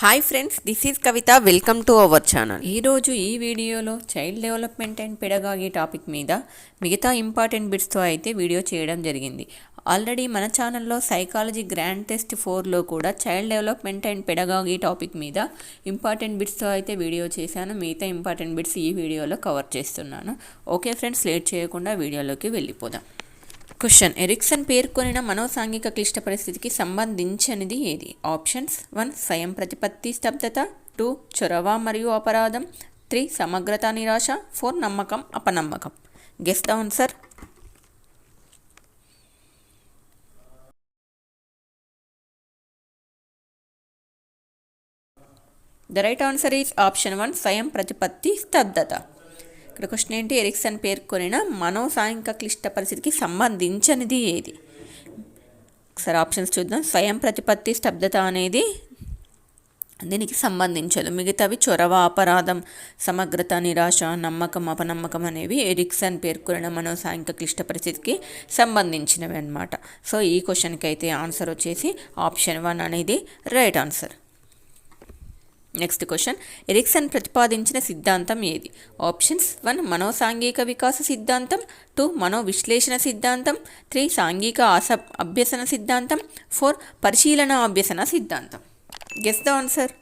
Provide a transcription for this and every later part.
Hi friends, this is Kavitha. Welcome to our channel. ఈరోజు ఈ వీడియోలో child development and pedagogy topic మీద మిగతా ఇంపార్టెంట్ బిట్స్తో అయితే వీడియో చేయడం జరిగింది. ఆల్రెడీ మన ఛానల్లో సైకాలజీ గ్రాండ్ టెస్ట్ 4లో కూడా child development and pedagogy topic మీద ఇంపార్టెంట్ బిట్స్తో అయితే వీడియో చేశాను. మిగతా ఇంపార్టెంట్ బిట్స్ ఈ వీడియోలో కవర్ చేస్తున్నాను. ఓకే ఫ్రెండ్స్, లేట్ చేయకుండా వీడియోలోకి వెళ్ళిపోదాం. క్వశ్చన్: ఎరిక్సన్ పేర్కొనిన మనోసాంఘిక క్లిష్ట పరిస్థితికి సంబంధించినది ఏది? ఆప్షన్స్: 1 స్వయం ప్రతిపత్తి స్తబ్దత, 2 చొరవ మరియు అపరాధం, 3 సమగ్రత నిరాశ, 4 నమ్మకం అపనమ్మకం. Guess the answer. The right answer is option 1 స్వయం ప్రతిపత్తి స్తబ్దత. ఇక్కడ క్వశ్చన్ ఏంటి? ఎరిక్సన్ పేర్కొనిన మనోసాంఘిక క్లిష్ట పరిస్థితికి సంబంధించినది ఏది? ఒకసారి ఆప్షన్స్ చూద్దాం. స్వయం ప్రతిపత్తి స్తబ్దత అనేది దీనికి సంబంధించదు. మిగతావి చొరవ, అపరాధం, సమగ్రత, నిరాశ, నమ్మకం, అపనమ్మకం అనేవి ఎరిక్సన్ పేర్కొనిన మనోసాంఘిక క్లిష్ట పరిస్థితికి సంబంధించినవి అన్నమాట. సో ఈ క్వశ్చన్కి అయితే ఆన్సర్ వచ్చేసి ఆప్షన్ 1 అనేది right answer. Next question: Erikson ప్రతిపాదించిన సిద్ధాంతం ఏది? ఆప్షన్స్: 1 మనోసాంఘిక వికాస సిద్ధాంతం, 2 మనోవిశ్లేషణ సిద్ధాంతం, 3 సాంఘిక అభ్యసన సిద్ధాంతం, 4 పరిశీలన అభ్యసన సిద్ధాంతం. Guess the answer.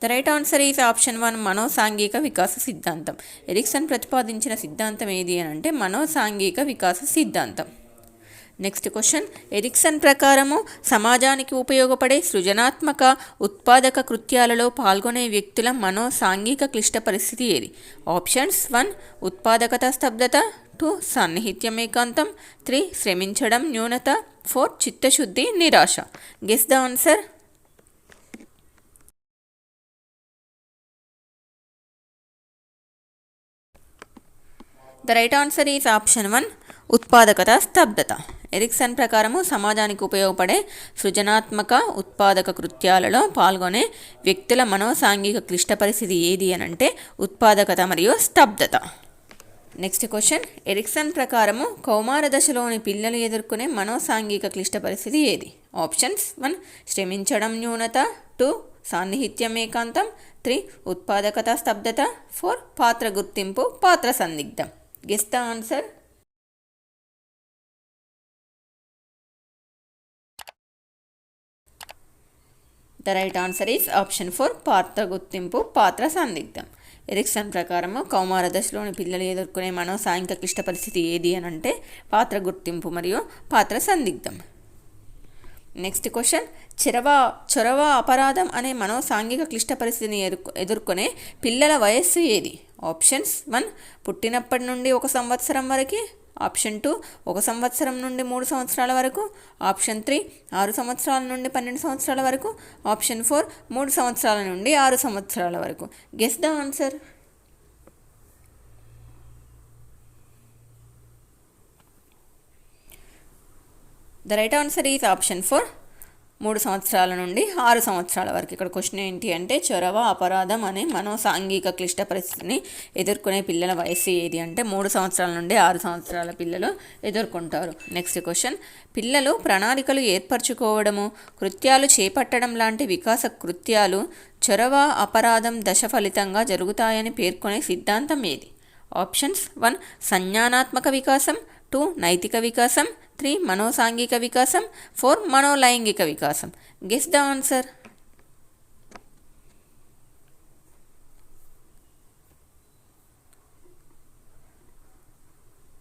The right answer is option 1 మనోసాంఘిక వికాస సిద్ధాంతం. ఎరిక్సన్ ప్రతిపాదించిన సిద్ధాంతం ఏది అని అంటే మనోసాంఘిక వికాస సిద్ధాంతం. నెక్స్ట్ క్వశ్చన్: ఎరిక్సన్ ప్రకారము సమాజానికి ఉపయోగపడే సృజనాత్మక ఉత్పాదక కృత్యాలలో పాల్గొనే వ్యక్తుల మనోసాంఘిక క్లిష్ట పరిస్థితి ఏది? ఆప్షన్స్: 1 ఉత్పాదకత స్తబ్దత, 2 సాన్నిహిత్యం ఏకాంతం, 3 శ్రమించడం న్యూనత, 4 చిత్తశుద్ధి నిరాశ. Guess the answer. The right answer is option 1 ఉత్పాదకత స్తబ్దత. ఎరిక్సన్ ప్రకారము సమాజానికి ఉపయోగపడే సృజనాత్మక ఉత్పాదక కృత్యాలలో పాల్గొనే వ్యక్తుల మనోసాంఘిక క్లిష్ట పరిస్థితి ఏది అని అంటే ఉత్పాదకత మరియు స్తబ్దత. నెక్స్ట్ క్వశ్చన్: ఎరిక్సన్ ప్రకారము కౌమార దశలోని పిల్లలు ఎదుర్కొనే మనోసాంఘిక క్లిష్ట పరిస్థితి ఏది? ఆప్షన్స్: 1 శ్రమించడం న్యూనత, 2 సాన్నిహిత్యం ఏకాంతం, 3 ఉత్పాదకత స్తబ్దత, 4 పాత్ర గుర్తింపు పాత్ర సందిగ్ధం. Guess the answer. The right answer is option 4 పాత్ర గుర్తింపు పాత్ర సందిగ్ధం. ఎరిక్సన్ ప్రకారము కౌమార దశలోని పిల్లలు ఎదుర్కొనే మనోసాంఘిక క్లిష్ట పరిస్థితి ఏది అని అంటే పాత్ర గుర్తింపు మరియు పాత్ర సందిగ్ధం. నెక్స్ట్ క్వశ్చన్: చొరవ అపరాధం అనే మనోసాంఘిక క్లిష్ట పరిస్థితిని ఎదుర్కొనే పిల్లల వయస్సు ఏది? ఆప్షన్స్: 1 పుట్టినప్పటి నుండి 1 సంవత్సరం వరకు, ఆప్షన్ 2 1 సంవత్సరం నుండి 3 సంవత్సరాల వరకు, ఆప్షన్ 3 6 సంవత్సరాల నుండి 12 సంవత్సరాల వరకు, ఆప్షన్ 4 3 సంవత్సరాల నుండి 6 సంవత్సరాల వరకు. Guess the answer. The right answer is option 4 3 సంవత్సరాల నుండి 6 సంవత్సరాల వరకు. ఇక్కడ క్వశ్చన్ ఏంటి అంటే చొరవ అపరాధం అనే మనోసాంఘిక క్లిష్ట పరిస్థితిని ఎదుర్కొనే పిల్లల వయస్సు ఏది అంటే 3 సంవత్సరాల నుండి 6 సంవత్సరాల పిల్లలు ఎదుర్కొంటారు. నెక్స్ట్ క్వశ్చన్: పిల్లలు ప్రణాళికలు ఏర్పరచుకోవడము, కృత్యాలు చేపట్టడం లాంటి వికాస కృత్యాలు చొరవ అపరాధం దశ ఫలితంగా జరుగుతాయని పేర్కొనే సిద్ధాంతం ఏది? ఆప్షన్స్: 1 సంజ్ఞానాత్మక వికాసం, 2 నైతిక వికాసం, 3 మనోసాంఘిక వికాసం, 4 మనోలైంగిక వికాసం. Guess the answer.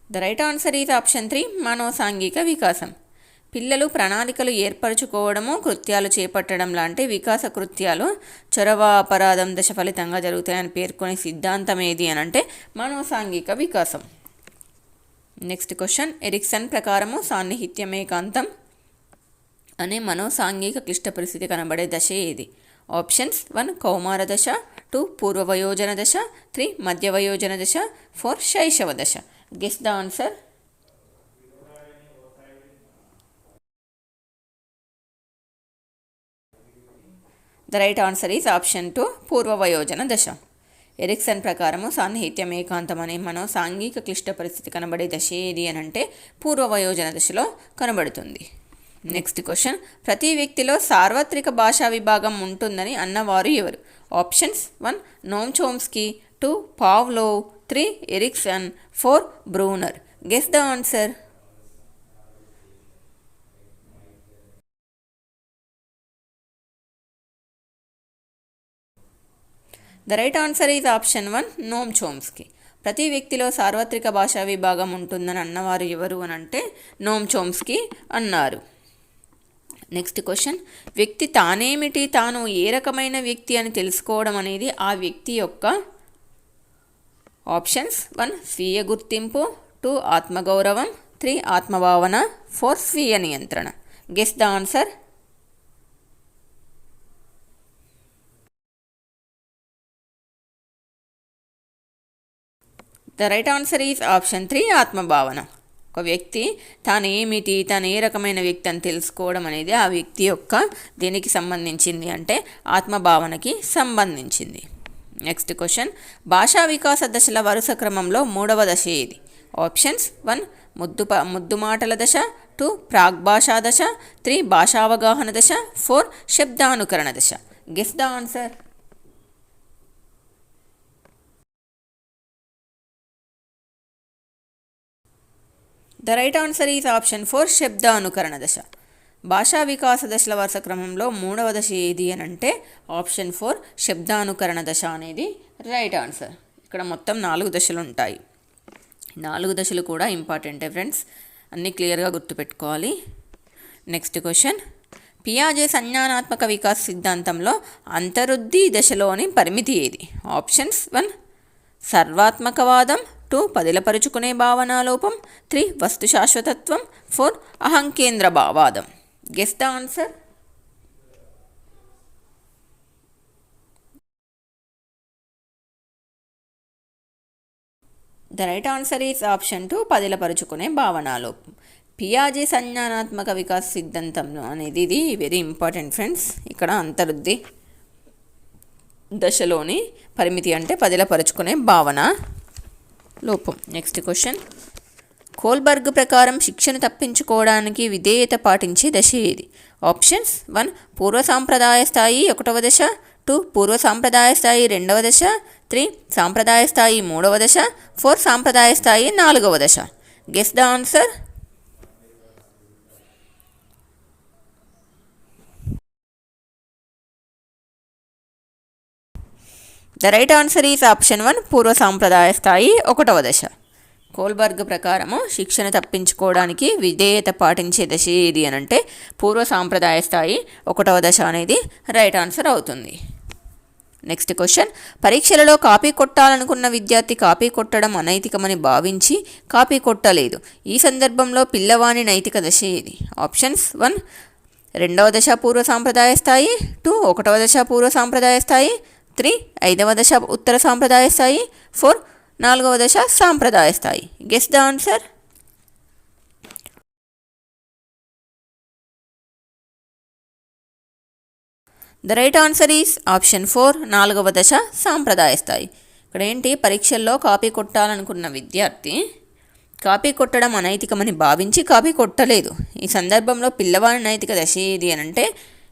The right answer is option 3 మనోసాంఘిక వికాసం. పిల్లలు ప్రణాళికలు ఏర్పరచుకోవడము, కృత్యాలు చేపట్టడం లాంటి వికాస కృత్యాలు చొరవ అపరాధం దశ ఫలితంగా జరుగుతాయని పేర్కొనే సిద్ధాంతం ఏది అని అంటే మనోసాంఘిక వికాసం. నెక్స్ట్ క్వశ్చన్: ఎరిక్సన్ ప్రకారము సాన్నిహిత్యం ఏకాంతం అనే మనోసాంఘిక క్లిష్ట పరిస్థితి కనబడే దశ ఏది? ఆప్షన్స్: 1 కౌమార దశ, 2 పూర్వ వయోజన దశ, 3 మధ్య వయోజన దశ, 4 శైశవ దశ. Guess the answer. The right answer is option 2 పూర్వ వయోజన దశ. ఎరిక్సన్ ప్రకారము సాన్నిహిత్యం ఏకాంతం అనే మనం సాంఘిక క్లిష్ట పరిస్థితి కనబడే దశ ఏది అని అంటే పూర్వ వయోజన దశలో కనబడుతుంది. నెక్స్ట్ క్వశ్చన్, ప్రతి వ్యక్తిలో సార్వత్రిక భాషా విభాగం ఉంటుందని అన్నవారు ఎవరు? Options 1 Noam Chomsky, 2 Pavlov, 3 Erikson, 4 Bruner. Guess the answer. The right answer is option 1 Noam Chomsky. ప్రతి వ్యక్తిలో సార్వత్రిక భాషా విభాగం ఉంటుందని అన్నవారు ఎవరు అని అంటే నోమ్ చోమ్స్కీ అన్నారు. నెక్స్ట్ క్వశ్చన్, వ్యక్తి తానేమిటి, తాను ఏ రకమైన వ్యక్తి అని తెలుసుకోవడం అనేది ఆ వ్యక్తి యొక్క ఆప్షన్స్ 1 స్వీయ గుర్తింపు, 2 ఆత్మగౌరవం, 3 ఆత్మభావన, 4 స్వీయ నియంత్రణ. Guess the answer. The right answer is option 3 ఆత్మభావన. ఒక వ్యక్తి తాను ఏమిటి, తాను ఏ రకమైన వ్యక్తి అని తెలుసుకోవడం అనేది ఆ వ్యక్తి యొక్క దేనికి సంబంధించింది అంటే ఆత్మభావనకి సంబంధించింది. నెక్స్ట్ క్వశ్చన్, భాషా వికాస దశల వరుస క్రమంలో 3వ దశ ఏది? ఆప్షన్స్ 1 ముద్దు మాటల దశ, 2 ప్రాగ్భాషా దశ, 3 భాషావగాహన దశ, 4 శబ్దానుకరణ దశ. Guess the answer. The right answer is option 4 శబ్దానుకరణ దశ. భాషా వికాస దశల వరుస క్రమంలో 3వ దశ ఏది అని అంటే ఆప్షన్ 4 శబ్దానుకరణ దశ అనేది రైట్ ఆన్సర్. ఇక్కడ మొత్తం 4 దశలు ఉంటాయి. 4 దశలు కూడా ఇంపార్టెంటే ఫ్రెండ్స్, అన్నీ క్లియర్గా గుర్తుపెట్టుకోవాలి. నెక్స్ట్ క్వశ్చన్, పియాజే సంజ్ఞానాత్మక వికాస సిద్ధాంతంలో అంతరుద్ధి దశలోని పరిమితి ఏది? ఆప్షన్స్ 1 సర్వాత్మకవాదం, 2 పదిలపరుచుకునే భావనాలోపం, 3 వస్తు శాశ్వతత్వం, 4 అహంకేంద్ర భావాదం. Guess the answer. The right answer is option 2 పదిలపరుచుకునే భావనాలోపం. పియాజే సంజ్ఞానాత్మక వికాస సిద్ధాంతంలో అనేది ఇది వెరీ ఇంపార్టెంట్ ఫ్రెండ్స్. ఇక్కడ అంతరుద్ధి దశలోని పరిమితి అంటే పదిలపరుచుకునే భావన లోపం. నెక్స్ట్ క్వశ్చన్, కోల్బర్గ్ ప్రకారం శిక్షను తప్పించుకోవడానికి విధేయత పాటించే దశ ఏది? ఆప్షన్స్ 1 పూర్వ సాంప్రదాయ స్థాయి 1వ దశ, 2 పూర్వ సాంప్రదాయ స్థాయి 2వ దశ, 3 సాంప్రదాయ స్థాయి 3వ దశ, 4 సాంప్రదాయ స్థాయి 4వ దశ. Guess the answer. The right answer is option 1 పూర్వ సాంప్రదాయ స్థాయి 1వ దశ. కోల్బర్గ్ ప్రకారము శిక్షను తప్పించుకోవడానికి విధేయత పాటించే దశ ఏది అని అంటే పూర్వ సాంప్రదాయ స్థాయి 1వ దశ అనేది రైట్ ఆన్సర్ అవుతుంది. నెక్స్ట్ క్వశ్చన్, పరీక్షలలో కాపీ కొట్టాలనుకున్న విద్యార్థి కాపీ కొట్టడం అనైతికమని భావించి కాపీ కొట్టలేదు. ఈ సందర్భంలో పిల్లవాని నైతిక దశ ఏది? ఆప్షన్స్ 1 2వ దశ పూర్వ సాంప్రదాయ స్థాయి, 2 1వ దశ పూర్వ సాంప్రదాయ స్థాయి, 3 5వ దశ ఉత్తర సాంప్రదాయ స్థాయి, 4 4వ దశ సాంప్రదాయ స్థాయి. Guess the answer. The right answer is option 4 4వ దశ సాంప్రదాయ స్థాయి. ఇక్కడ ఏంటి, పరీక్షల్లో కాపీ కొట్టాలనుకున్న విద్యార్థి కాపీ కొట్టడం అనైతికమని భావించి కాపీ కొట్టలేదు. ఈ సందర్భంలో పిల్లవాడి నైతిక దశ ఏది అని అంటే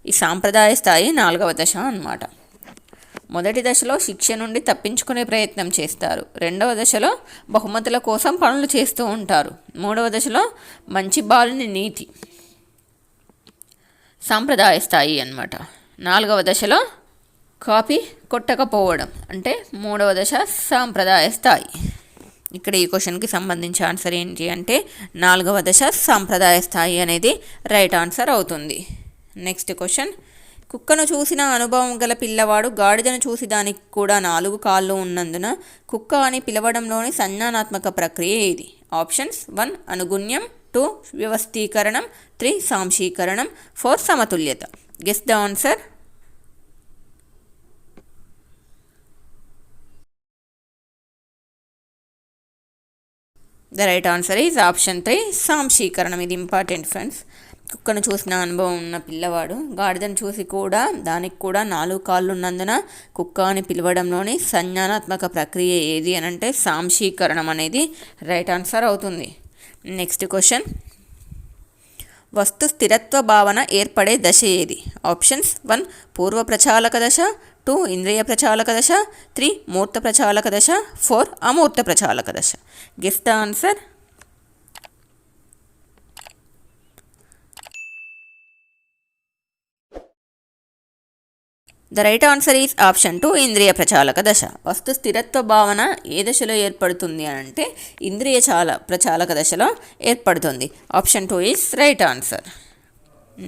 ఈ సాంప్రదాయ స్థాయి 4వ దశ అన్నమాట. మొదటి దశలో శిక్ష నుండి తప్పించుకునే ప్రయత్నం చేస్తారు, 2వ దశలో బహుమతుల కోసం పనులు చేస్తూ ఉంటారు, 3వ దశలో మంచి బాలుని నీతి సాంప్రదాయ స్థాయి అన్నమాట. 4వ దశలో కాపీ కొట్టకపోవడం అంటే 3వ దశ సాంప్రదాయ స్థాయి. ఇక్కడ ఈ క్వశ్చన్కి సంబంధించి ఆన్సర్ ఏంటి అంటే 4వ దశ సాంప్రదాయ స్థాయి అనేది రైట్ ఆన్సర్ అవుతుంది. నెక్స్ట్ క్వశ్చన్, కుక్కను చూసిన అనుభవం గల పిల్లవాడు గాడిదను చూసి దానికి కూడా 4 కాళ్ళు ఉన్నందున కుక్క అని పిలవడంలోని సంజ్ఞానాత్మక ప్రక్రియ ఏది? ఆప్షన్స్ 1 అనుగుణ్యం, 2 వ్యవస్థీకరణం, 3 సాంశీకరణం, 4 సమతుల్యత. Guess the answer. The right answer is option 3 సాంశీకరణం. ఇది ఇంపార్టెంట్ ఫ్రెండ్స్. కుక్కను చూసిన అనుభవం ఉన్న పిల్లవాడు గాడిదను చూసి కూడా దానికి కూడా 4 కాళ్ళు ఉన్నందున కుక్క అని పిలవడంలోని సంజ్ఞానాత్మక ప్రక్రియ ఏది అని అంటే సాంశీకరణం అనేది రైట్ ఆన్సర్ అవుతుంది. నెక్స్ట్ క్వశ్చన్, వస్తు స్థిరత్వ భావన ఏర్పడే దశ ఏది? ఆప్షన్స్ 1 పూర్వ ప్రచాలక దశ, 2 ఇంద్రియ ప్రచాలక దశ, 3 మూర్త ప్రచాలక దశ, 4 అమూర్త ప్రచాలక దశ. Guess the answer. The right answer is option 2 ఇంద్రియ ప్రచాలక దశ. వస్తు స్థిరత్వ భావన ఏ దశలో ఏర్పడుతుంది అని అంటే ఇంద్రియ ప్రచాలక దశలో ఏర్పడుతుంది. Option 2 is right answer.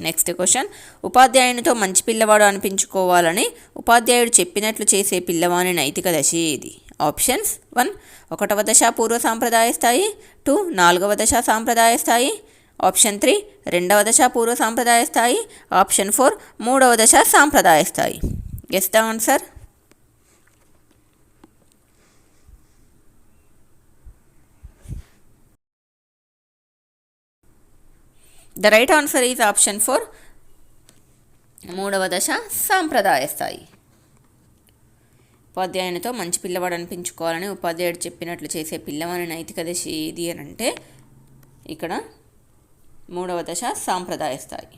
Next question, ఉపాధ్యాయునితో మంచి పిల్లవాడు అనిపించుకోవాలని ఉపాధ్యాయుడు చెప్పినట్లు చేసే పిల్లవాని నైతిక దశ ఏది? ఆప్షన్స్ 1 1వ దశ పూర్వ సాంప్రదాయ స్థాయి, 2 4వ దశ సాంప్రదాయ స్థాయి, ఆప్షన్ 3 2వ దశ పూర్వ సాంప్రదాయ స్థాయి, ఆప్షన్ 4 3వ దశ సాంప్రదాయ స్థాయి. Guess the answer. The right answer is option 4 3వ దశ సాంప్రదాయ స్థాయి. ఉపాధ్యాయునితో మంచి పిల్లవాడు అనిపించుకోవాలని ఉపాధ్యాయుడు చెప్పినట్లు చేసే పిల్లవాని నైతిక దశ ఏది అని అంటే ఇక్కడ 3వ దశ సాంప్రదాయ స్థాయి.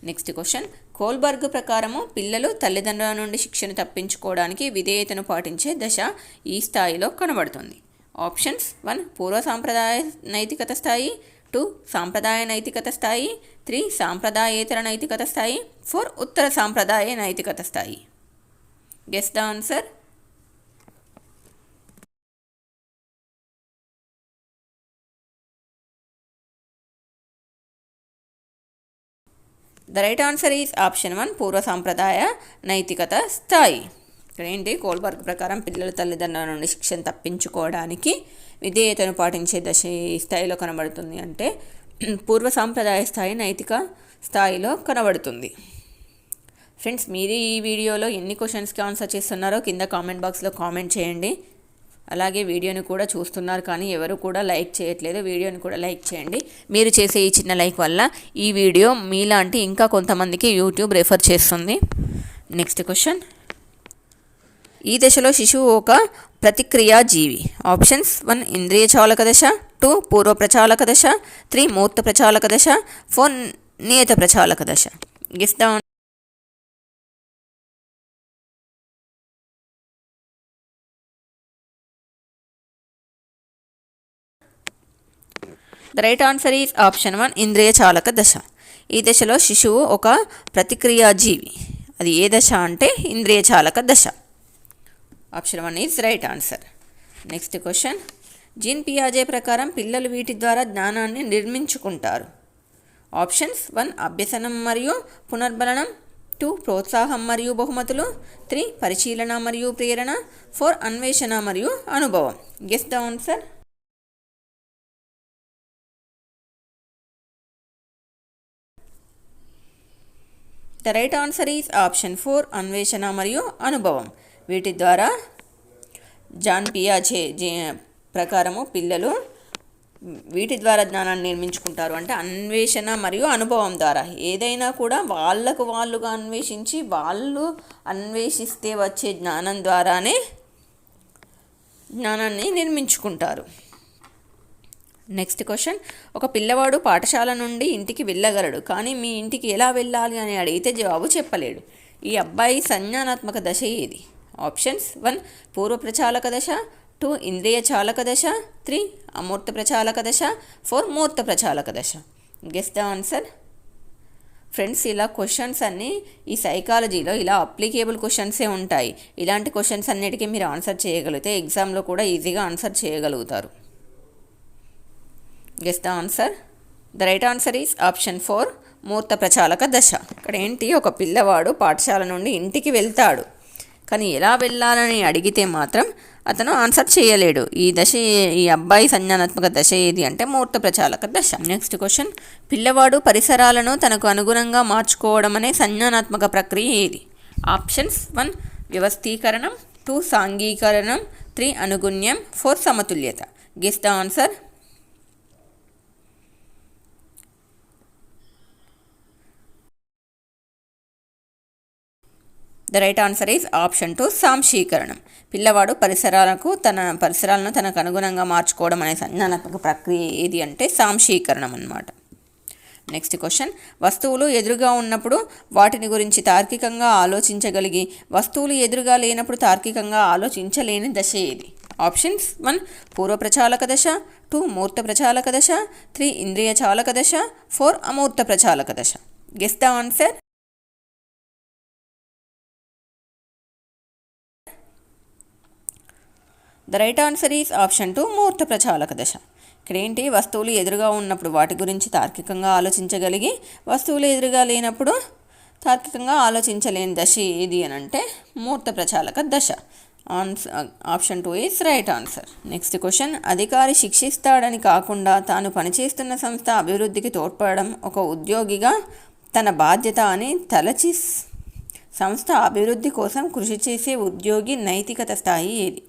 నెక్స్ట్ క్వశ్చన్, కోల్బర్గ్ ప్రకారము పిల్లలు తల్లిదండ్రుల నుండి శిక్షను తప్పించుకోవడానికి విధేయతను పాటించే దశ ఈ స్థాయిలో కనబడుతుంది. ఆప్షన్స్ 1 పూర్వ సాంప్రదాయ నైతికత స్థాయి, 2 సాంప్రదాయ నైతికత స్థాయి, 3 సాంప్రదాయేతర నైతికత స్థాయి, 4 ఉత్తర సాంప్రదాయ నైతికత స్థాయి. Guess the answer. The right answer is option 1 పూర్వ సాంప్రదాయ నైతికత స్థాయి. ఇక్కడ ఏంటి, కోల్బర్గ్ ప్రకారం పిల్లలు తల్లిదండ్రుల నుండి శిక్షను తప్పించుకోవడానికి విధేయతను పాటించే దశ ఈ స్థాయిలో కనబడుతుంది అంటే పూర్వ సాంప్రదాయ స్థాయి నైతిక స్థాయిలో కనబడుతుంది. ఫ్రెండ్స్, మీరు ఈ వీడియోలో ఎన్ని క్వశ్చన్స్కి ఆన్సర్ చేస్తున్నారో కింద కామెంట్ బాక్స్లో కామెంట్ చేయండి. అలాగే వీడియోని కూడా చూస్తున్నారు కానీ ఎవరు కూడా లైక్ చేయట్లేదు. వీడియోని కూడా లైక్ చేయండి. మీరు చేసే ఈ చిన్న లైక్ వల్ల ఈ వీడియో మీలాంటి ఇంకా కొంతమందికి యూట్యూబ్ రెఫర్ చేస్తుంది. నెక్స్ట్ క్వశ్చన్, ఈ దశలో శిశువు ఒక ప్రతిక్రియా జీవి. ఆప్షన్స్ 1 ఇంద్రియ చాలక దశ, 2 పూర్వ ప్రచాలక దశ, 3 మూర్త ప్రచాలక దశ, 4 నియత ప్రచాలక దశ. Guess the the right answer is option 1 ఇంద్రియ చాలక దశ. ఈ దశలో శిశువు ఒక ప్రతిక్రియా జీవి. అది ఏ దశ అంటే ఇంద్రియ చాలక దశ. Option 1 is right answer. Next question, Jean పియాజే ప్రకారం పిల్లలు వీటి ద్వారా జ్ఞానాన్ని నిర్మించుకుంటారు. ఆప్షన్స్ 1 అభ్యసనం మరియు పునర్బలనం, 2 ప్రోత్సాహం మరియు బహుమతులు, 3 పరిశీలన మరియు ప్రేరణ, 4 అన్వేషణ మరియు అనుభవం. Guess the answer. The right answer is option 4 అన్వేషణ మరియు అనుభవం. వీటి ద్వారా జాన్ పియాజే ప్రకారము పిల్లలు వీటి ద్వారా జ్ఞానాన్ని నిర్మించుకుంటారు అంటే అన్వేషణ మరియు అనుభవం ద్వారా. ఏదైనా కూడా వాళ్ళుగా అన్వేషించి వాళ్ళు అన్వేషిస్తే వచ్చే జ్ఞానం ద్వారానే జ్ఞానాన్ని నిర్మించుకుంటారు. నెక్స్ట్ క్వశ్చన్, ఒక పిల్లవాడు పాఠశాల నుండి ఇంటికి వెళ్ళగలడు కానీ మీ ఇంటికి ఎలా వెళ్ళాలి అని అడిగితే జవాబు చెప్పలేడు. ఈ అబ్బాయి సంజ్ఞానాత్మక దశ ఏది? ఆప్షన్స్ 1 పూర్వ ప్రచాలక దశ, 2 ఇంద్రియ చాలక దశ, 3 అమూర్త ప్రచాలక దశ, 4 మూర్త ప్రచాలక దశ. Guess the answer. ఫ్రెండ్స్, ఇలా క్వశ్చన్స్ అన్నీ ఈ సైకాలజీలో ఇలా అప్లికేబుల్ క్వశ్చన్సే ఉంటాయి. ఇలాంటి క్వశ్చన్స్ అన్నిటికీ మీరు ఆన్సర్ చేయగలిగితే ఎగ్జామ్లో కూడా ఈజీగా ఆన్సర్ చేయగలుగుతారు. Guess the answer. The right answer is option 4 మూర్త ప్రచాలక దశ. ఇక్కడ ఏంటి, ఒక పిల్లవాడు పాఠశాల నుండి ఇంటికి వెళ్తాడు కానీ ఎలా వెళ్ళాలని అడిగితే మాత్రం అతను ఆన్సర్ చేయలేడు. ఈ అబ్బాయి సంజ్ఞానాత్మక దశ ఏది అంటే మూర్త ప్రచాలక దశ. నెక్స్ట్ క్వశ్చన్, పిల్లవాడు పరిసరాలను తనకు అనుగుణంగా మార్చుకోవడం అనే సంజ్ఞానాత్మక ప్రక్రియ ఏది? ఆప్షన్స్ 1 వ్యవస్థీకరణం, 2 సాంఘీకరణం, 3 అనుగుణ్యం, 4 సమతుల్యత. Guess the answer. The right answer is option 2 సాంశీకరణం. పిల్లవాడు పరిసరాలను తనకు అనుగుణంగా మార్చుకోవడం అనే సంజ్ఞానాత్మక ప్రక్రియ ఏది అంటే సాంశీకరణం అన్నమాట. నెక్స్ట్ క్వశ్చన్, వస్తువులు ఎదురుగా ఉన్నప్పుడు వాటిని గురించి తార్కికంగా ఆలోచించగలిగి వస్తువులు ఎదురుగా లేనప్పుడు తార్కికంగా ఆలోచించలేని దశ ఏది? ఆప్షన్స్ 1 పూర్వ ప్రచాలక దశ, 2 మూర్త ప్రచాలక దశ, 3 ఇంద్రియ చాలక దశ, 4 అమూర్త ప్రచాలక దశ. Guess the answer. The right answer is option 2 మూర్త ప్రచాలక దశ. ఇక్కడ ఏంటి, వస్తువులు ఎదురుగా ఉన్నప్పుడు వాటి గురించి తార్కికంగా ఆలోచించగలిగి వస్తువులు ఎదురుగా లేనప్పుడు తార్కికంగా ఆలోచించలేని దశ ఏది అని అంటే మూర్త ప్రచాలక దశ. Option 2 is right answer. Next question, అధికారి శిక్షిస్తాడని కాకుండా తాను పనిచేస్తున్న సంస్థ అభివృద్ధికి తోడ్పడడం ఒక ఉద్యోగిగా తన బాధ్యత అని తలచి సంస్థ అభివృద్ధి కోసం కృషి చేసే ఉద్యోగి నైతికత స్థాయి ఏది?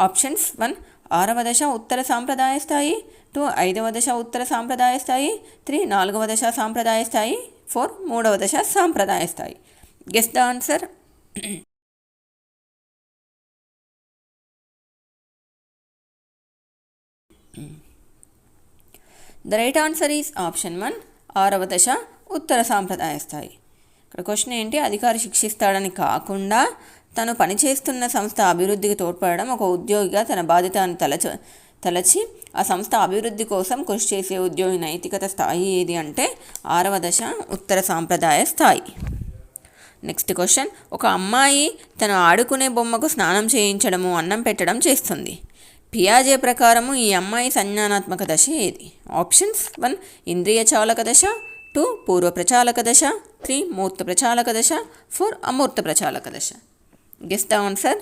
ఆప్షన్స్ 1 6వ దశ ఉత్తర సాంప్రదాయ స్థాయి, 2 5వ దశ ఉత్తర సాంప్రదాయ స్థాయి, 3 4వ దశ సాంప్రదాయ స్థాయి, 4 3వ దశ సాంప్రదాయ స్థాయి. Guess the answer. The right answer is option 1 6వ దశ ఉత్తర సాంప్రదాయ స్థాయి. ఇక్కడ క్వశ్చన్ ఏంటి, అధికారి శిక్షిస్తాడని కాకుండా తను పనిచేస్తున్న సంస్థ అభివృద్ధికి తోడ్పడడం ఒక ఉద్యోగిగా తన బాధ్యతను తలచి ఆ సంస్థ అభివృద్ధి కోసం కృషి చేసే ఉద్యోగి నైతికత స్థాయి ఏది అంటే 6వ దశ ఉత్తర సాంప్రదాయ స్థాయి. నెక్స్ట్ క్వశ్చన్, ఒక అమ్మాయి తను ఆడుకునే బొమ్మకు స్నానం చేయించడము అన్నం పెట్టడం చేస్తుంది. పియాజే ప్రకారము ఈ అమ్మాయి సంజ్ఞానాత్మక దశ ఏది? ఆప్షన్స్ 1 ఇంద్రియ చాలక దశ, 2 పూర్వ ప్రచాలక దశ, 3 మూర్త ప్రచాలక దశ, 4 అమూర్త ప్రచాలక దశ. Guess the answer.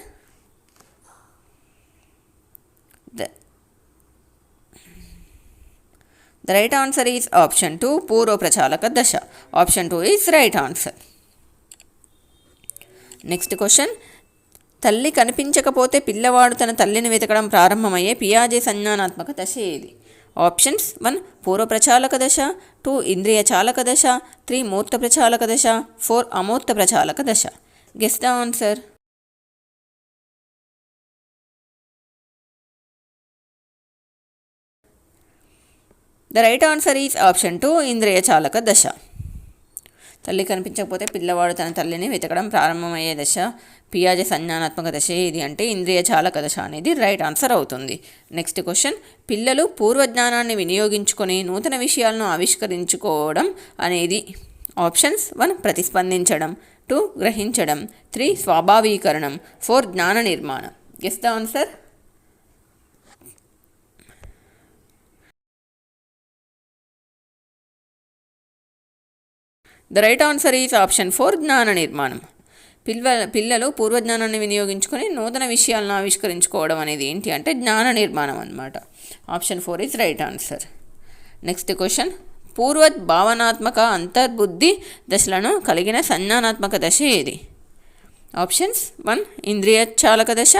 The right answer is option 2 పూర్వ ప్రచాలక దశ. Option 2 is right answer. Next question, తల్లి కనిపించకపోతే పిల్లవాడు తన తల్లిని వెతకడం ప్రారంభమయ్యే పియాజే సంజ్ఞానాత్మక దశ ఏది? ఆప్షన్స్ 1 పూర్వ ప్రచాలక దశ, 2 ఇంద్రియ చాలక దశ, 3 మూర్త ప్రచాలక దశ, 4 అమూర్త ప్రచాలక దశ. Guess the answer. The right answer is option 2 ఇంద్రియ చాలక దశ. తల్లి కనిపించకపోతే పిల్లవాడు తన తల్లిని వెతకడం ప్రారంభమయ్యే దశ పియాజే సంజ్ఞానాత్మక దశ ఏది అంటే ఇంద్రియ చాలక దశ అనేది రైట్ ఆన్సర్ అవుతుంది. నెక్స్ట్ క్వశ్చన్, పిల్లలు పూర్వజ్ఞానాన్ని వినియోగించుకొని నూతన విషయాలను ఆవిష్కరించుకోవడం అనేది ఆప్షన్స్ 1 ప్రతిస్పందించడం, 2 గ్రహించడం, 3 స్వాభావీకరణం, 4 జ్ఞాన నిర్మాణం. Guess the answer. The right answer is option 4 జ్ఞాన నిర్మాణం. పిల్లలు పూర్వజ్ఞానాన్ని వినియోగించుకొని నూతన విషయాలను ఆవిష్కరించుకోవడం అనేది ఏంటి అంటే జ్ఞాన నిర్మాణం అన్నమాట. Option 4 is right answer. Next question, పూర్వ భావనాత్మక అంతర్బుద్ధి దశలను కలిగిన సంజ్ఞానాత్మక దశ ఏది? ఆప్షన్స్ 1 ఇంద్రియ చాలక దశ,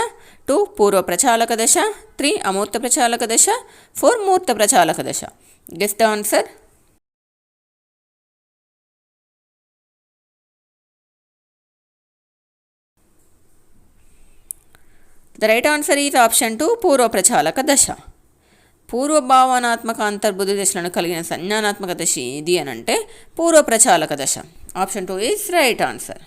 2 పూర్వ ప్రచాలక దశ, 3 అమూర్త ప్రచాలక దశ, 4 మూర్త ప్రచాలక దశ. Guess the answer. The right answer is option 2 పూర్వ ప్రచాలక దశ. పూర్వభావనాత్మక అంతర్బుద్ధి దశలను కలిగిన సంజ్ఞానాత్మక దశ ఏది అని అంటే పూర్వ ప్రచాలక దశ. Option 2 is right answer.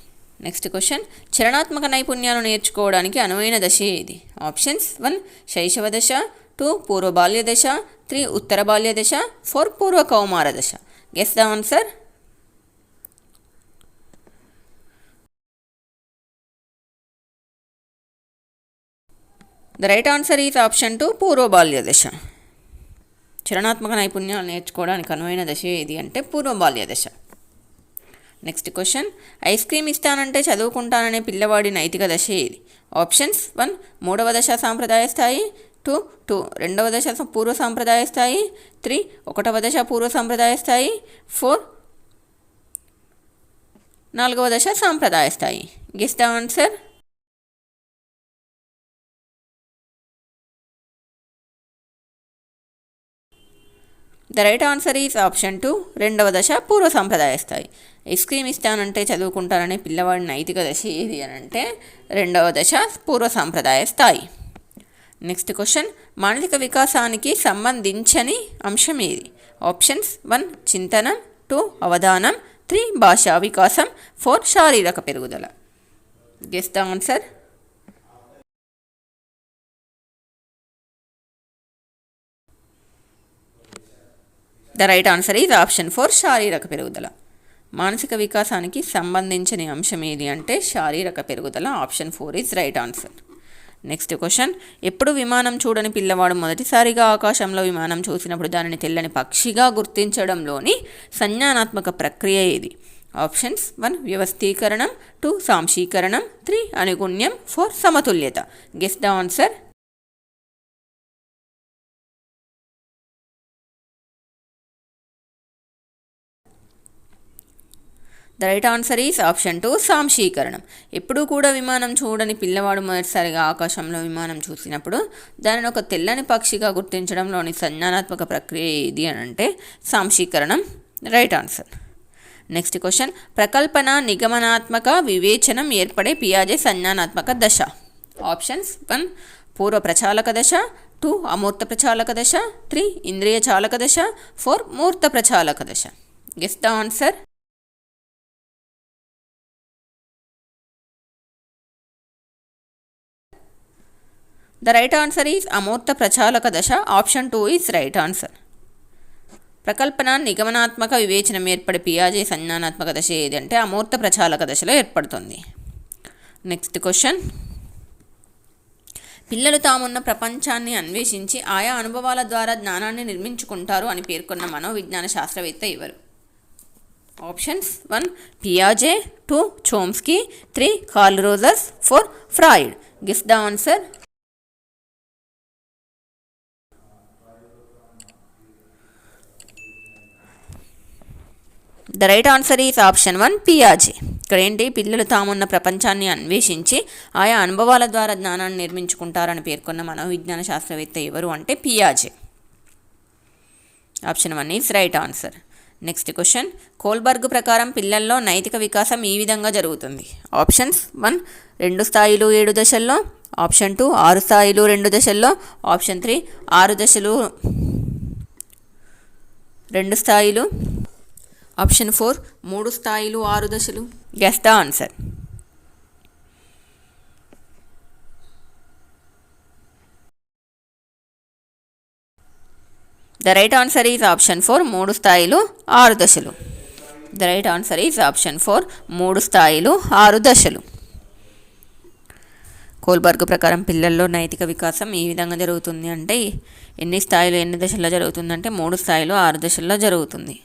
Next question, చలనాత్మక నైపుణ్యాలు నేర్చుకోవడానికి అనువైన దశ ఏది? ఆప్షన్స్ 1 శైశవ దశ, 2 పూర్వ బాల్య దశ, 3 ఉత్తర బాల్య దశ, 4 పూర్వ కౌమార దశ. Guess the answer. The right answer is option 2 పూర్వ బాల్య దశ. చలనాత్మక నైపుణ్యాలు నేర్చుకోవడానికి అనువైన దశ ఏది అంటే పూర్వ బాల్య దశ. నెక్స్ట్ క్వశ్చన్, ఐస్ క్రీమ్ ఇస్తానంటే చదువుకుంటాననే పిల్లవాడి నైతిక దశ ఏది? ఆప్షన్స్ 1 3వ దశ సాంప్రదాయ స్థాయి, 2 2వ దశ పూర్వ సాంప్రదాయ స్థాయి, 3 1వ దశ పూర్వ సాంప్రదాయ స్థాయి, 4 4వ దశ సాంప్రదాయ స్థాయి. Guess the answer. The right answer is option 2 రెండవ దశ పూర్వ సాంప్రదాయ స్థాయి. ఐస్ క్రీమ్ ఇస్తానంటే చదువుకుంటారనే పిల్లవాడి నైతిక దశ ఏది అని అంటే రెండవ దశ పూర్వ సాంప్రదాయ స్థాయి. నెక్స్ట్ క్వశ్చన్, మానసిక వికాసానికి సంబంధించని అంశం ఏది? ఆప్షన్స్ 1 చింతనం, 2 అవధానం, 3 భాషా వికాసం, 4 శారీరక పెరుగుదల. Guess the answer. The right answer is option 4 శారీరక పెరుగుదల. మానసిక వికాసానికి సంబంధించిన అంశం ఏది అంటే శారీరక పెరుగుదల. Option 4 is right answer. Next question, ఎప్పుడు విమానం చూడని పిల్లవాడు మొదటిసారిగా ఆకాశంలో విమానం చూసినప్పుడు దానిని తెల్లని పక్షిగా గుర్తించడంలోని సంజ్ఞానాత్మక ప్రక్రియ ఏది? ఆప్షన్స్ 1 వ్యవస్థీకరణం, 2 సాంశీకరణం, 3 అనుగుణ్యం, 4 సమతుల్యత. Guess the answer. The right answer is option 2 సాంశీకరణం. ఎప్పుడూ కూడా విమానం చూడని పిల్లవాడు మొదటిసారిగా ఆకాశంలో విమానం చూసినప్పుడు దానిని ఒక తెల్లని పక్షిగా గుర్తించడంలోని సంజ్ఞానాత్మక ప్రక్రియ ఏది అని అంటే సాంశీకరణం. Right answer. నెక్స్ట్ క్వశ్చన్, ప్రకల్పన నిగమనాత్మక వివేచనం ఏర్పడే పియాజే సంజ్ఞానాత్మక దశ. ఆప్షన్స్ 1 పూర్వ ప్రచాలక దశ, 2 అమూర్త ప్రచాలక దశ, 3 ఇంద్రియ చాలక దశ, 4 మూర్త ప్రచాలక దశ. Guess the answer. The right answer is అమూర్త ప్రచాలక దశ. Option 2 is right answer. ప్రకల్పన నిగమనాత్మక వివేచనం ఏర్పడే పియాజే సంజ్ఞానాత్మక దశ ఏదంటే అమూర్త ప్రచాలక దశలో ఏర్పడుతుంది. నెక్స్ట్ క్వశ్చన్, పిల్లలు తామున్న ప్రపంచాన్ని అన్వేషించి ఆయా అనుభవాల ద్వారా జ్ఞానాన్ని నిర్మించుకుంటారు అని పేర్కొన్న మనోవిజ్ఞాన శాస్త్రవేత్త ఎవరు? Options 1 పియాజే, 2 Chomsky, 3 curl Rogers, 4 Freud. Guess the answer. The right answer is option 1 పియాజే. ఇక్కడ ఏంటి, పిల్లలు తామున్న ప్రపంచాన్ని అన్వేషించి ఆయా అనుభవాల ద్వారా జ్ఞానాన్ని నిర్మించుకుంటారని పేర్కొన్న మనోవిజ్ఞాన శాస్త్రవేత్త ఎవరు అంటే పియాజే. Option 1 is right answer. Next question, Kohlberg ప్రకారం పిల్లల్లో నైతిక వికాసం ఈ విధంగా జరుగుతుంది. ఆప్షన్స్ 1 2 స్థాయిలు 7 దశల్లో, ఆప్షన్ 2 6 స్థాయిలు 2 దశల్లో, ఆప్షన్ 3 6 దశలు 2 స్థాయిలు, ఆప్షన్ 4 3 స్థాయిలు 6 దశలు. Guess the answer. The right answer is option 4 3 స్థాయిలు 6 దశలు. The right answer is option 4 3 స్థాయిలు 6 దశలు. కోల్బర్గ్ ప్రకారం పిల్లల్లో నైతిక వికాసం ఈ విధంగా జరుగుతుంది అంటే ఎన్ని స్థాయిలు ఎన్ని దశల్లో జరుగుతుందంటే 3 స్థాయిలు 6 దశల్లో జరుగుతుంది.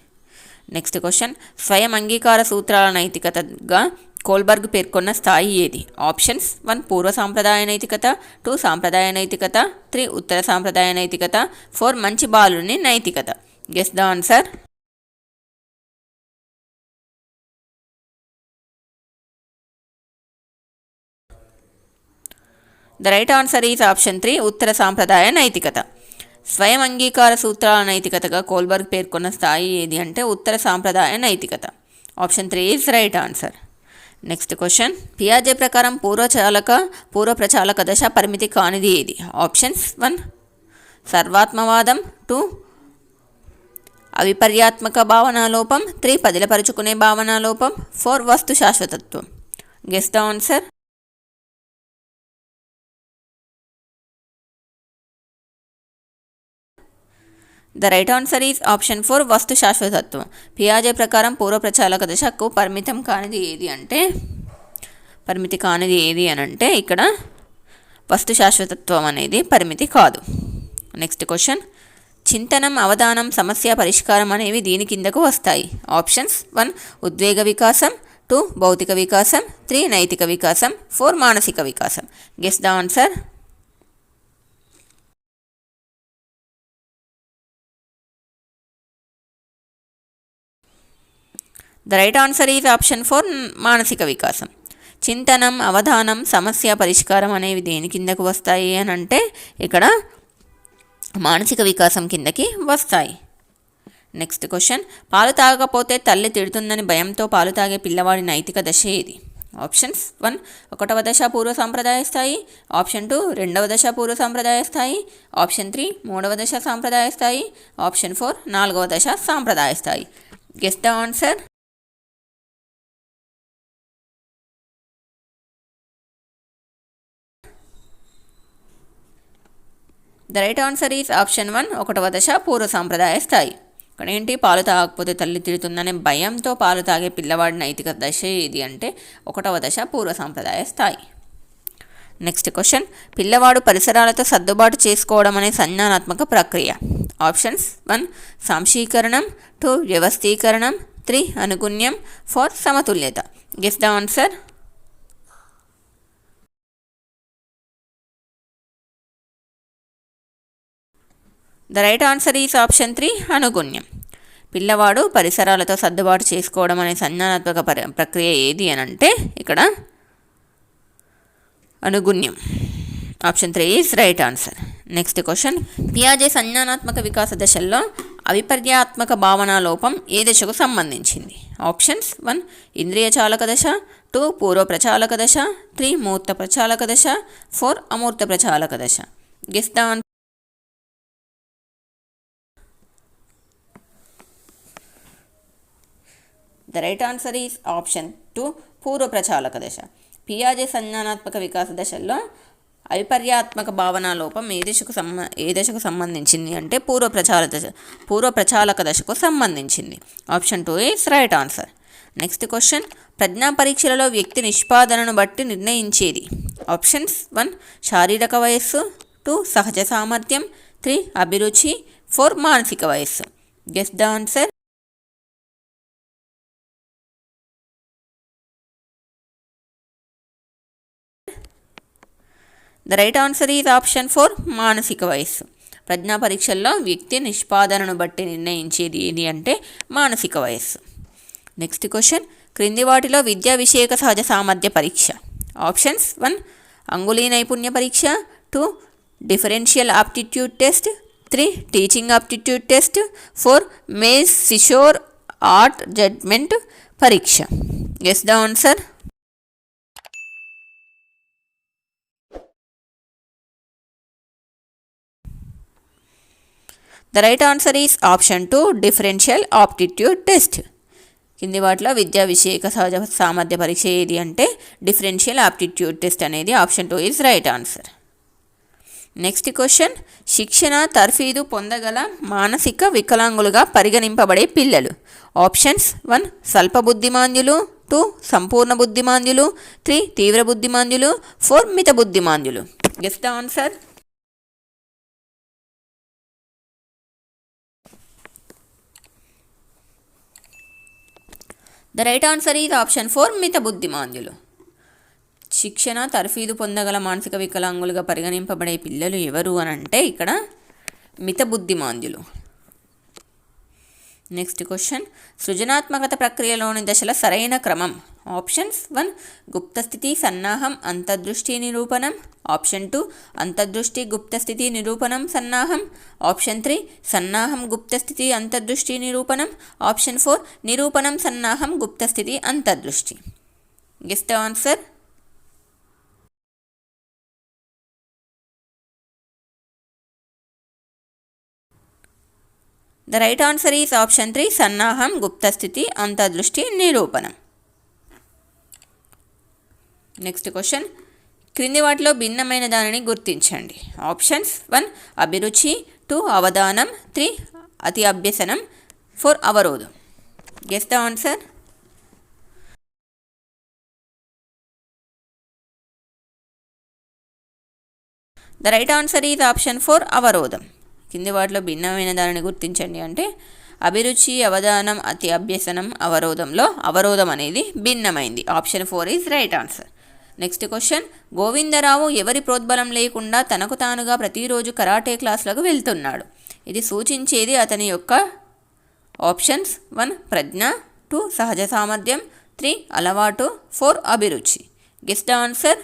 నెక్స్ట్ క్వశ్చన్, స్వయం అంగీకార సూత్రాల నైతికతగా కోల్బర్గ్ పేర్కొన్న స్థాయి ఏది? ఆప్షన్స్ 1 పూర్వ సాంప్రదాయ నైతికత, 2 సాంప్రదాయ నైతికత, 3 ఉత్తర సాంప్రదాయ నైతికత, 4 మంచి బాలుని నైతికత. Guess the answer. The right answer is option 3 ఉత్తర సాంప్రదాయ నైతికత. స్వయం అంగీకార సూత్రాల నైతికతగా కోల్బర్గ్ పేర్కొన్న స్థాయి ఏది అంటే ఉత్తర సాంప్రదాయ నైతికత. Option 3 is right answer. Next question, పియాజే ప్రకారం పూర్వ ప్రచాలక దశ పరిమితి కానిది ఏది? ఆప్షన్స్ 1 సర్వాత్మవాదం, 2 అవిపర్యాత్మక భావనాలోపం, 3 పదిలపరుచుకునే భావనాలోపం, 4 వస్తు శాశ్వతత్వం. Guess the answer. The right answer is option 4 వస్తు శాశ్వతత్వం. పియాజే ప్రకారం పూర్వ ప్రచాలక దశకు పరిమితి కానిది ఏది అని అంటే ఇక్కడ వస్తు శాశ్వతత్వం అనేది పరిమితి కాదు. నెక్స్ట్ క్వశ్చన్, చింతనం, అవధానం, సమస్య పరిష్కారం అనేవి దీని కిందకు వస్తాయి. ఆప్షన్స్ 1 ఉద్వేగ వికాసం, 2 భౌతిక వికాసం, 3 నైతిక వికాసం, 4 మానసిక వికాసం. Guess the answer. The right answer is option 4 మానసిక వికాసం. చింతనం, అవధానం, సమస్య పరిష్కారం అనేవి దేని కిందకు వస్తాయి అని అంటే ఇక్కడ మానసిక వికాసం కిందకి వస్తాయి. నెక్స్ట్ క్వశ్చన్, పాలు తాగకపోతే తల్లి తిడుతుందని భయంతో పాలు తాగే పిల్లవాడి నైతిక దశ ఏది? ఆప్షన్స్ 1 ఒకటవ దశ పూర్వ సాంప్రదాయ స్థాయి, ఆప్షన్ 2 రెండవ దశ పూర్వ సాంప్రదాయ స్థాయి, ఆప్షన్ 3 మూడవ దశ సాంప్రదాయ స్థాయి, ఆప్షన్ 4 నాలుగవ దశ సాంప్రదాయ స్థాయి. Guess the answer. The right answer is option 1 ఒకటవ దశ పూర్వ సాంప్రదాయ స్థాయి. ఇక్కడ ఏంటి, పాలు తాగకపోతే తల్లి తిడుతుందనే భయంతో పాలు తాగే పిల్లవాడి నైతిక దశ ఏది అంటే ఒకటవ దశ పూర్వ సాంప్రదాయ స్థాయి. నెక్స్ట్ క్వశ్చన్, పిల్లవాడు పరిసరాలతో సర్దుబాటు చేసుకోవడం అనే సంజ్ఞానాత్మక ప్రక్రియ. ఆప్షన్స్ 1 సాంశీకరణం, 2 వ్యవస్థీకరణం, 3 అనుగుణ్యం, 4 సమతుల్యత. Guess the answer. The right answer is option 3 అనుగుణ్యం. పిల్లవాడు పరిసరాలతో సర్దుబాటు చేసుకోవడం అనే సంజ్ఞానాత్మక ప్రక్రియ ఏది అని అంటే ఇక్కడ అనుగుణ్యం. Option 3 is right answer. Next question, పియాజే సంజ్ఞానాత్మక వికాస దశల్లో అవిపర్యాత్మక భావనా లోపం ఏ దశకు సంబంధించింది? ఆప్షన్స్ 1 ఇంద్రియ చాలక దశ, 2 పూర్వ ప్రచాలక దశ, 3 మూర్త ప్రచాలక దశ, 4 అమూర్త ప్రచాలక దశ. Guess the answer. The right answer is option 2 పూర్వ ప్రచాలక దశ. పియాజే సంజ్ఞానాత్మక వికాస దశల్లో అవిపర్యాత్మక భావనా లోపం ఏ దశకు సంబంధించింది అంటే పూర్వ ప్రచాలక దశకు సంబంధించింది. Option 2 is right answer. Next question, ప్రజ్ఞా పరీక్షలలో వ్యక్తి నిష్పాదనను బట్టి నిర్ణయించేది. ఆప్షన్స్ 1 శారీరక వయస్సు, 2 సహజ సామర్థ్యం, 3 అభిరుచి, 4 మానసిక వయస్సు. Guess the answer. The right answer is option 4 మానసిక వయస్సు. ప్రజ్ఞా పరీక్షల్లో వ్యక్తి నిష్పాదనను బట్టి నిర్ణయించేది ఏది అంటే మానసిక వయస్సు. నెక్స్ట్ క్వశ్చన్, క్రింది వాటిలో విద్యా విషయక సహజ సామర్థ్య పరీక్ష. ఆప్షన్స్ 1 అంగుళీ నైపుణ్య పరీక్ష, 2 differential aptitude test, 3 teaching aptitude test, 4 మేజ్ సిషోర్ ఆర్ట్ జడ్జ్మెంట్ పరీక్ష. Guess the answer. The right answer is option 2 differential aptitude test. కింది వాటిలో విద్యా విషయక సహజ సామర్థ్య పరీక్ష ఏది అంటే డిఫరెన్షియల్ ఆప్టిట్యూడ్ టెస్ట్ అనేది option 2 is right answer. Next question, శిక్షణ తర్ఫీదు పొందగల మానసిక వికలాంగులుగా పరిగణింపబడే పిల్లలు. ఆప్షన్స్ 1 స్వల్ప బుద్ధిమాంద్యులు, 2 సంపూర్ణ బుద్ధిమాంద్యులు, 3 తీవ్ర బుద్ధిమాంద్యులు, 4 మిత బుద్ధిమాంద్యులు. Guess the answer. The right answer is option 4 మిత బుద్ధిమాంద్యులు. శిక్షణ తర్ఫీదు పొందగల మానసిక వికలాంగులుగా పరిగణింపబడే పిల్లలు ఎవరు అని అంటే ఇక్కడ మిత బుద్ధిమాంద్యులు. నెక్స్ట్ క్వశ్చన్, సృజనాత్మకత ప్రక్రియలోని దశల సరైన క్రమం. ఆప్షన్స్ 1 గుప్తస్థితి సన్నాహం అంతర్దృష్టి నిరూపణం, ఆప్షన్ 2 అంతర్దృష్టి గుప్తస్థితి నిరూపణం సన్నాహం, ఆప్షన్ 3 సన్నాహం గుప్తస్థితి అంతర్దృష్టి నిరూపణం, ఆప్షన్ 4 నిరూపణం సన్నాహం గుప్తస్థితి అంతర్దృష్టి. Guess the answer. The right answer is option 3 సన్నాహం గుప్తస్థితి అంతర్దృష్టి నిరూపణం. నెక్స్ట్ క్వశ్చన్, క్రింది వాటిలో భిన్నమైన దానిని గుర్తించండి. ఆప్షన్స్ 1 అభిరుచి, 2 అవధానం, 3 అతి అభ్యసనం, 4 అవరోధం. Guess the answer. The right answer is option 4 అవరోధం. కింది వాటిలో భిన్నమైన దానిని గుర్తించండి అంటే అభిరుచి, అవధానం, అతి అభ్యసనం, అవరోధంలో అవరోధం అనేది భిన్నమైంది. Option 4 is right answer. Next question, Govindarao ఎవరి ప్రోద్బలం లేకుండా తనకు తానుగా ప్రతిరోజు కరాటే క్లాసులకు వెళ్తున్నాడు. ఇది సూచించేది అతని యొక్క ఆప్షన్స్ 1 ప్రజ్ఞ, 2 సహజ సామర్థ్యం, 3 అలవాటు, 4 అభిరుచి. Guess the answer.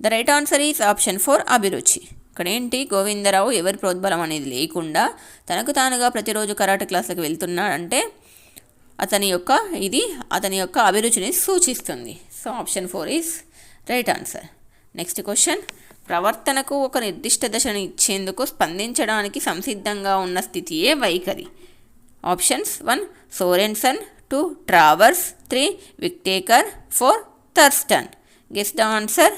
The right answer is option 4 అభిరుచి. ఇక్కడ ఏంటి, గోవిందరావు ఎవరి ప్రోద్బలం అనేది లేకుండా తనకు తానుగా ప్రతిరోజు కరాటే క్లాసులకు వెళ్తున్నాడంటే అతని యొక్క అభిరుచిని సూచిస్తుంది. So option 4 is right answer. Next question, ప్రవర్తనకు ఒక నిర్దిష్ట దశను ఇచ్చేందుకు స్పందించడానికి సంసిద్ధంగా ఉన్న స్థితియే వైఖరి. Options 1 Sorensen, 2 traverse, 3 విక్టేకర్, 4 Thurstone. Guess the answer.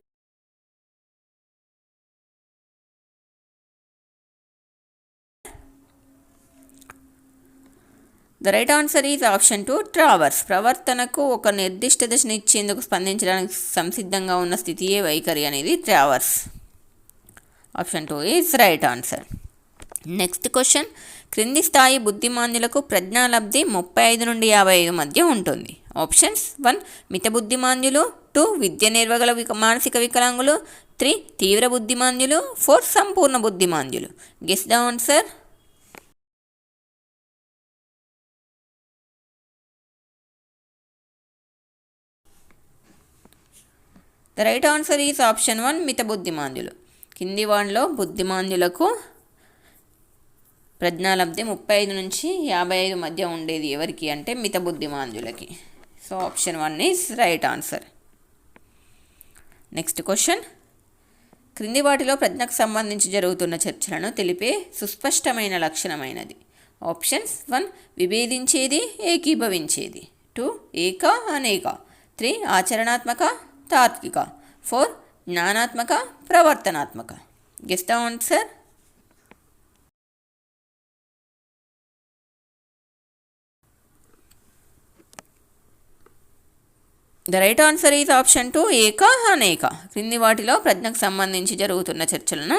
The right answer is option 2 traverse. ప్రవర్తనకు ఒక నిర్దిష్ట దశను ఇచ్చేందుకు స్పందించడానికి సంసిద్ధంగా ఉన్న స్థితియే వైఖరి అనేది traverse. Option 2 is right answer. Next question, క్రింది స్థాయి బుద్ధిమాంద్యులకు ప్రజ్ఞాలబ్ధి 35 నుండి 55 మధ్య ఉంటుంది. ఆప్షన్స్ 1 మిత బుద్ధిమాంద్యులు, 2 విద్య నిర్వగల మానసిక వికలాంగులు, 3 తీవ్ర బుద్ధిమాంద్యులు, 4 సంపూర్ణ బుద్ధిమాంద్యులు. Guess the answer. The right answer is option 1 మిత బుద్ధిమాంద్యులు. కింది వాటిలో బుద్ధిమాంద్యులకు ప్రజ్ఞాలబ్ధి 35 నుంచి 55 మధ్య ఉండేది ఎవరికి అంటే మిత బుద్ధిమాంద్యులకి. So option 1 is right answer. Next question, క్రింది వాటిలో ప్రజ్ఞకు సంబంధించి జరుగుతున్న చర్చలను తెలిపే సుస్పష్టమైన లక్షణమైనది. ఆప్షన్స్ 1 విభేదించేది, ఏకీభవించేది, 2 ఏక అనేక, 3 ఆచరణాత్మక, తార్కిక, 4 జ్ఞానాత్మక, ప్రవర్తనాత్మక. Guess the answer. The right answer is option 2 ఏక అనేక. క్రింది వాటిలో ప్రజ్ఞకు సంబంధించి జరుగుతున్న చర్చలను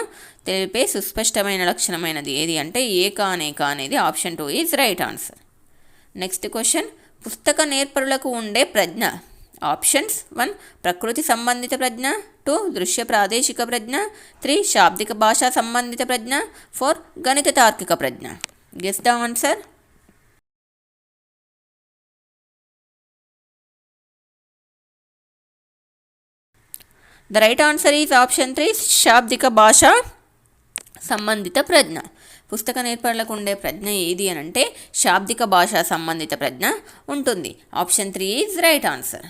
తెలిపే సుస్పష్టమైన లక్షణమైనది ఏది అంటే ఏక అనేక అనేది option 2 is right answer. Next question, పుస్తక నేర్పరులకు ఉండే ప్రజ్ఞ. ఆప్షన్స్ 1 ప్రకృతి సంబంధిత ప్రజ్ఞ, 2 దృశ్య ప్రాదేశిక ప్రజ్ఞ, 3 శాబ్దిక భాషా సంబంధిత ప్రజ్ఞ, 4 గణిత తార్కిక ప్రజ్ఞ. Guess the answer. The right answer is option 3 శాబ్దిక భాషా సంబంధిత ప్రజ్ఞ. పుస్తక నేర్పరులకు ఉండే ప్రజ్ఞ ఏది అని అంటే శాబ్దిక భాషా సంబంధిత ప్రజ్ఞ ఉంటుంది. Option 3 is right answer.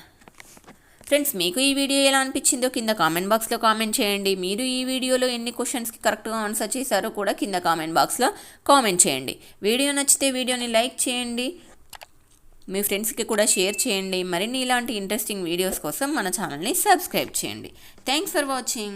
Friends, మీకు ఈ వీడియో ఎలా అనిపించిందో కింద కామెంట్ బాక్స్లో కామెంట్ చేయండి. మీరు ఈ వీడియోలో ఎన్ని క్వశ్చన్స్కి కరెక్ట్గా ఆన్సర్ చేశారో కూడా కింద కామెంట్ బాక్స్లో కామెంట్ చేయండి. వీడియో నచ్చితే వీడియోని లైక్ చేయండి, మీ ఫ్రెండ్స్కి కూడా షేర్ చేయండి. మరిన్ని ఇలాంటి ఇంట్రెస్టింగ్ వీడియోస్ కోసం మన ఛానల్ని సబ్స్క్రైబ్ చేయండి. Thanks for watching.